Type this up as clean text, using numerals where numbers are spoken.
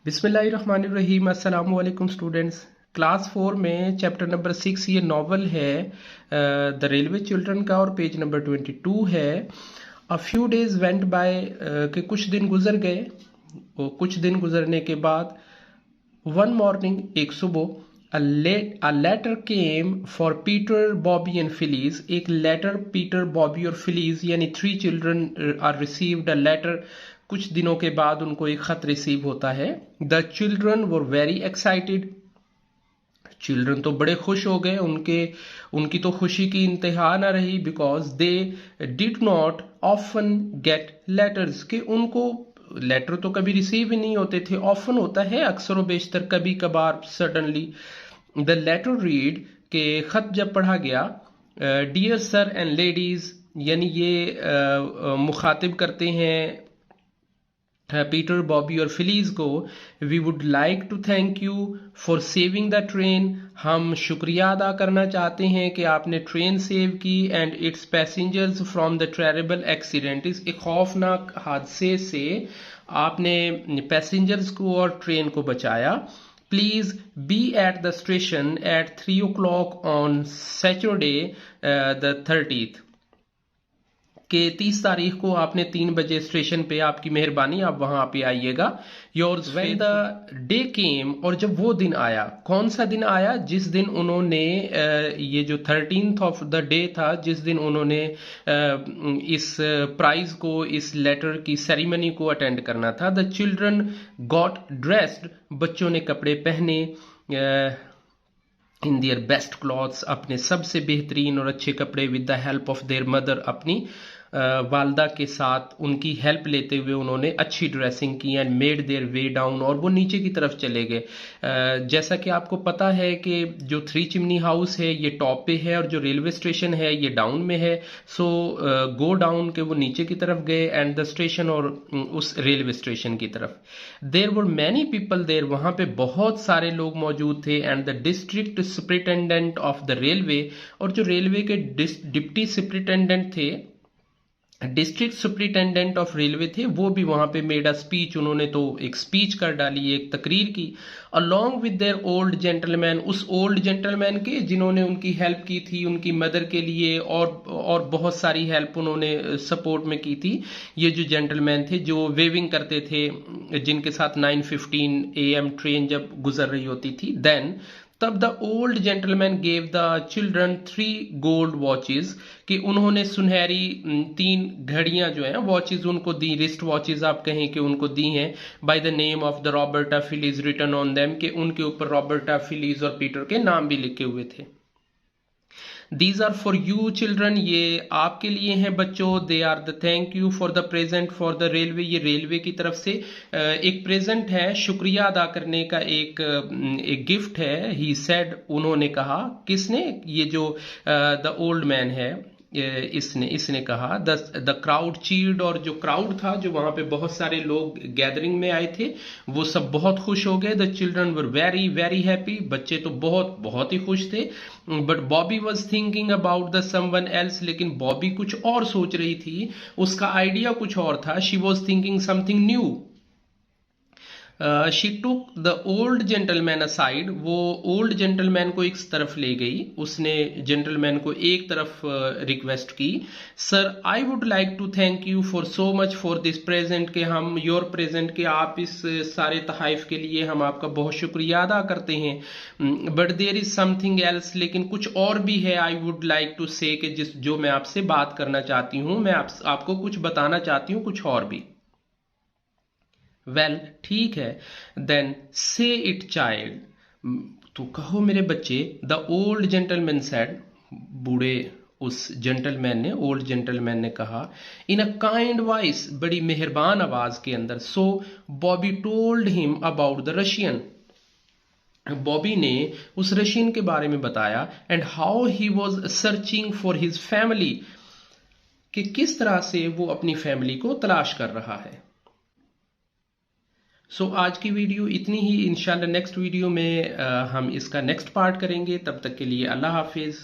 बिस्मिल्लाहिर्रहमानिर्रहीम। अस्सलाम वालेकुम स्टूडेंट्स। क्लास 4 में चैप्टर नंबर 6 ये नॉवल है द रेलवे चिल्ड्रन का, और पेज नंबर 22 है। A few days went by के कुछ दिन गुजर गए। और कुछ दिन गुजरने के बाद वन मॉर्निंग एक सुबह a letter came for Peter, Bobby and Phyllis. एक लेटर पीटर, बॉबी और फिलीज यानी 3 children are received a letter. कुछ दिनों के बाद उनको एक खत रिसीव होता है। The children were very excited. Children तो बड़े खुश हो गए, उनकी तो खुशी की इंतहा ना रही, because they did not often get letters, कि उनको लेटर तो कभी रिसीव ही नहीं होते थे। ऑफन होता है अक्सर व बेशतर, कभी कभार, सडनली। द लेटर रीड, के खत जब पढ़ा गया, डियर सर एंड लेडीज, यानी ये मुखातिब करते हैं पीटर, बॉबी और फिलीज को। We would like to thank you for saving the train. हम शुक्रिया अदा करना चाहते हैं कि आपने ट्रेन सेव की, and its passengers from the terrible accident. इस एक खौफनाक हादसे से आपने पैसेंजर्स को और ट्रेन को बचाया। Please be at the station at 3 o'clock on Saturday the 30th, कि 30 तारीख को आपने 3 बजे स्टेशन पे, आपकी मेहरबानी, आप वहां पे आइएगा। योर्स व्हेन द डे केम, और जब वो दिन आया, कौन सा दिन आया? जिस दिन उन्होंने ये जो 13th ऑफ द डे था, जिस दिन उन्होंने इस प्राइज को, इस लेटर की सेरेमनी को अटेंड करना था। द चिल्ड्रन गॉट ड्रेस्ड, बच्चों ने कपड़े पहने, इन दियर बेस्ट क्लॉथ्स, अपने सबसे बेहतरीन और अच्छे कपड़े, with the help of their mother, अपनी वालदा के साथ उनकी हेल्प लेते हुए उन्होंने अच्छी ड्रेसिंग की। And made their way down, और वो नीचे की तरफ चले गए। जैसा कि आपको पता है कि जो 3 चिमनी हाउस है ये टॉप पे है, और जो रेलवे स्टेशन है ये डाउन में है। सो गो डाउन, के वो नीचे की तरफ गए, एंड द स्टेशन, और उस रेलवे स्टेशन की तरफ। There were many people there, वहां पे बहुत सारे लोग मौजूद थे। And the district superintendent of the railway, और जो रेलवे के डिप्टी सुपरिटेंडेंट थे, डिस्ट्रिक्ट सुपरिटेंडेंट ऑफ रेलवे थे, वो भी वहां पे मेड अ स्पीच, उन्होंने तो एक स्पीच कर डाली, एक तकरीर की। Along with their old gentleman, उस ओल्ड जेंटलमैन के जिन्होंने उनकी हेल्प की थी उनकी मदर के लिए, और बहुत सारी हेल्प उन्होंने सपोर्ट में की थी। ये जो जेंटलमैन थे जो वेविंग करते थे, जिनके साथ 9:15 AM ट्रेन जब गुजर रही होती थी, देन तब the old gentleman gave the children 3 gold watches, कि उन्होंने सुनहरी 3 घड़ियां जो हैं, वॉचेस उनको दी, रिस्ट वॉचेस आप कहें कि उनको दी हैं, by the name of the Roberta Phillies written on them, कि उनके ऊपर रॉबर्टा फिलीज और पीटर के नाम भी लिखे हुए थे। These are for you children, ये आपके लिए हैं बच्चों। They are the thank you for the present for the railway, ये रेलवे की तरफ से एक प्रेजेंट है, शुक्रिया अदा करने का एक गिफ्ट है। ही सेड, उन्होंने कहा, किसने? ये जो द ओल्ड मैन है, इसने कहा। द क्राउड चीर्ड, और जो क्राउड था, जो वहां पे बहुत सारे लोग गैदरिंग में आए थे, वो सब बहुत खुश हो गए। The children were very very happy, बच्चे तो बहुत बहुत ही खुश थे। But Bobby was thinking about the someone else, लेकिन बॉबी कुछ और सोच रही थी, उसका आइडिया कुछ और था। She was thinking something new. She took the old gentleman aside, वो ओल्ड जेंटलमैन को एक तरफ ले गई, उसने जेंटलमैन को एक तरफ रिक्वेस्ट की। Sir, I would like to thank you for so much for this present, के हम योर प्रेजेंट, के आप इस सारे तहाइफ के लिए हम आपका बहुत शुक्रिया अदा करते हैं। But there is something else, लेकिन कुछ और भी है। आई वुड लाइक टू से, कि जो मैं आपसे बात करना चाहती हूँ, मैं आपको कुछ बताना चाहती हूँ, कुछ और भी। वेल, ठीक है। देन से इट चाइल्ड, तो कहो मेरे बच्चे। द ओल्ड जेंटलमैन सेड, बूढ़े उस जेंटलमैन ने, ओल्ड जेंटलमैन ने कहा, इन अ काइंड वॉइस, बड़ी मेहरबान आवाज के अंदर। So Bobby told him about the Russian, Bobby ने उस रशियन के बारे में बताया। And how he was searching for his family, कि किस तरह से वो अपनी फैमिली को तलाश कर रहा है। सो आज की वीडियो इतनी ही। इंशाल्लाह नेक्स्ट वीडियो में हम इसका नेक्स्ट पार्ट करेंगे। तब तक के लिए अल्लाह हाफिज।